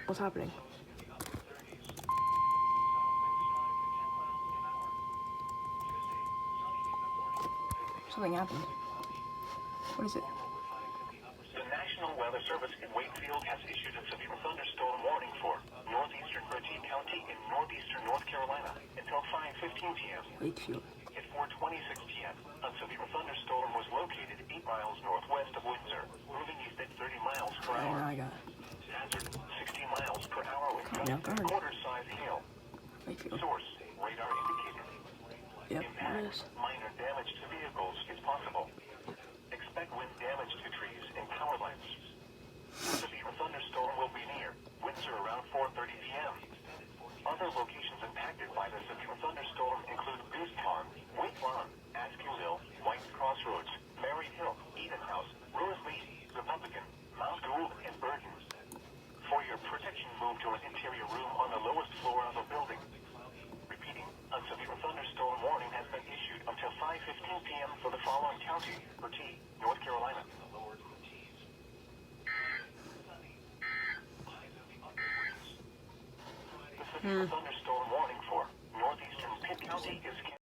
What's happening? Something happened. What is it? The National Weather Service in Wakefield has issued a severe thunderstorm warning for northeastern Bertie County in northeastern North Carolina until 5:15 p.m. Wakefield. At 4:26 p.m., a severe thunderstorm was located 8 miles northwest of Windsor, moving east at 30 miles per hour. I got it. Hazard 60 miles per hour with Caught me off guard. quarter-size hail. Wakefield. Source, radar indicated. Yep, there Impact, it is. minor damage to vehicles is possible. Expect wind damage to trees and power lines. A severe thunderstorm will be near Windsor around 4:30 p.m. Other locations impacted by the severe thunderstorm include Goose Pond, Wake Lawn, Askew White Crossroads, Mary Hill, Eden House, Rosemead, Republican, Mount Gould, and Burton. For your protection, move to an interior room on the lowest floor of a building. Repeating, a severe thunderstorm warning has been issued until 5:15 p.m. for the following county, Bertie, North Carolina. The severe thunderstorm warning for northeastern Pitt County is